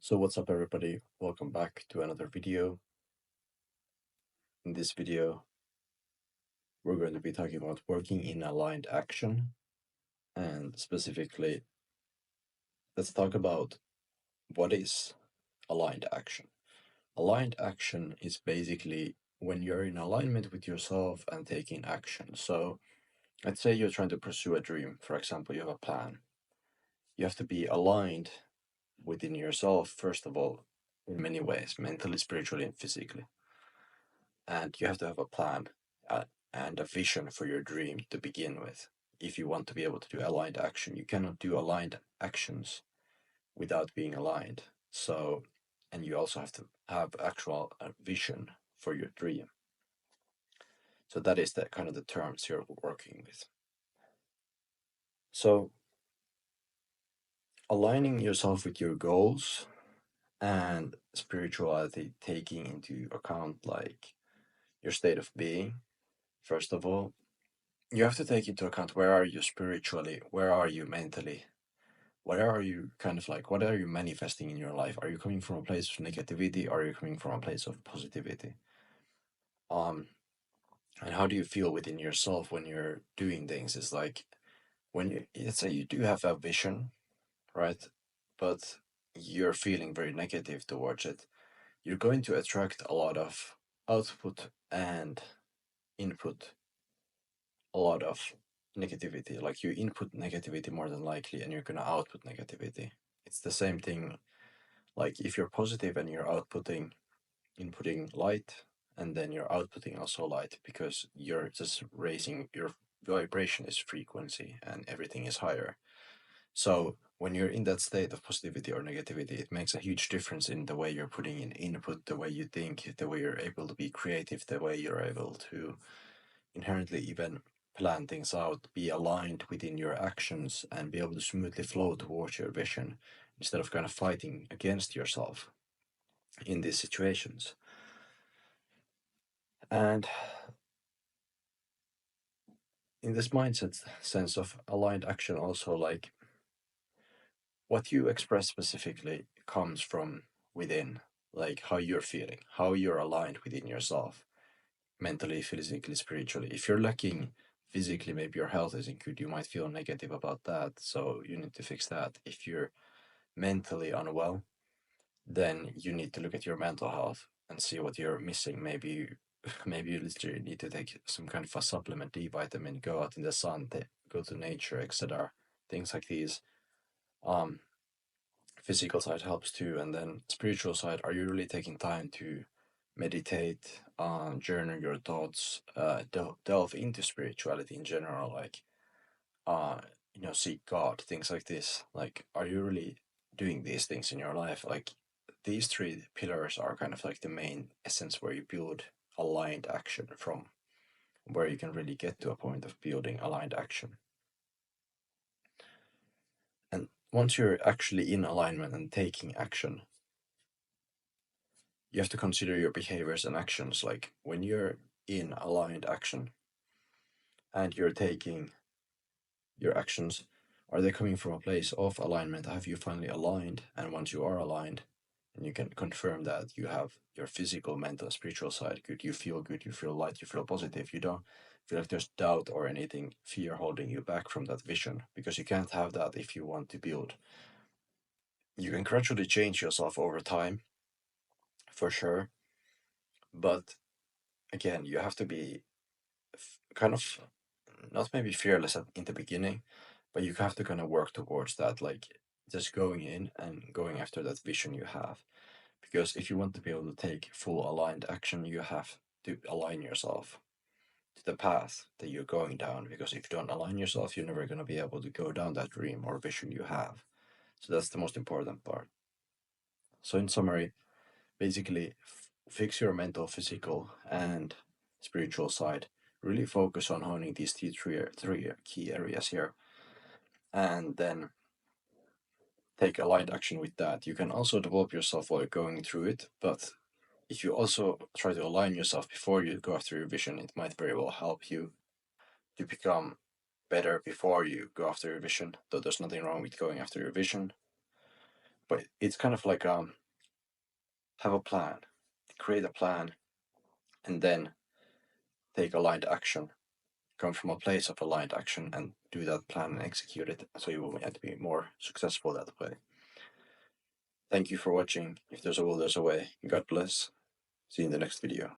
So what's up everybody, welcome back to another video. In this video, we're going to be talking about working in aligned action, and specifically, let's talk about what is aligned action. Aligned action is basically when you're in alignment with yourself and taking action. So let's say you're trying to pursue a dream, for example, you have a plan. You have to be aligned within yourself, first of all, in many ways, mentally, spiritually, and physically. And you have to have a plan and a vision for your dream to begin with. If you want to be able to do aligned action, you cannot do aligned actions without being aligned. So, and you also have to have actual vision for your dream. So that is the kind of the terms you're working with. So, aligning yourself with your goals and spirituality, taking into account like your state of being, first of all, you have to take into account where are you spiritually, where are you mentally, where are you kind of like, what are you manifesting in your life? Are you coming from a place of negativity? Or are you coming from a place of positivity? Um, and how do you feel within yourself when you're doing things? It's like when you, let's say you do have a vision, right? But you're feeling very negative towards it. You're going to attract a lot of output and input, a lot of negativity. Like you input negativity more than likely, and you're gonna output negativity. It's the same thing. Like if you're positive and you're inputting light, and then you're outputting also light because you're just raising your vibration is frequency and everything is higher. So when you're in that state of positivity or negativity, it makes a huge difference in the way you're putting in input, the way you think, the way you're able to be creative, the way you're able to inherently even plan things out, be aligned within your actions, and be able to smoothly flow towards your vision instead of kind of fighting against yourself in these situations. And in this mindset sense of aligned action, also like what you express specifically comes from within, like how you're feeling, how you're aligned within yourself, mentally, physically, spiritually. If you're lacking physically, maybe your health isn't good, you might feel negative about that. So you need to fix that. If you're mentally unwell, then you need to look at your mental health and see what you're missing. Maybe maybe you literally need to take some kind of a supplement, D vitamin, go out in the sun, go to nature, etc. Things like these. Um, Physical side helps too, and then spiritual side. Are you really taking time to meditate, journal your thoughts, delve into spirituality in general, like uh, seek God, things like this. Like, are you really doing these things in your life? Like, these three pillars are kind of like the main essence where you build aligned action from, where you can really get to a point of building aligned action. And once you're actually in alignment and taking action, you have to consider your behaviors and actions. Like when you're in aligned action and you're taking your actions, are they coming from a place of alignment? Have you finally aligned? And once you are aligned, and you can confirm that you have your physical, mental, spiritual side good, you feel light, you feel positive, you don't feel like there's doubt or anything, fear holding you back from that vision, because you can't have that if you want to build. You can gradually change yourself over time, for sure, but again, you have to be kind of not maybe fearless in the beginning, but you have to kind of work towards that, like just going in and going after that vision you have. Because if you want to be able to take full aligned action, you have to align yourself to the path that you're going down. Because if you don't align yourself, you're never going to be able to go down that dream or vision you have. So that's the most important part. So, in summary, basically, fix your mental, physical, and spiritual side. Really focus on honing these three key areas here, and then take aligned action with that. You can also develop yourself while you're going through it, but if you also try to align yourself before you go after your vision, it might very well help you to become better before you go after your vision. Though there's nothing wrong with going after your vision, But it's kind of like have a plan, create a plan, and then take aligned action. Come from a place of aligned action and do that plan and execute it, so you will be more successful that way. Thank you for watching. If there's a will, there's a way. God bless. See you in the next video.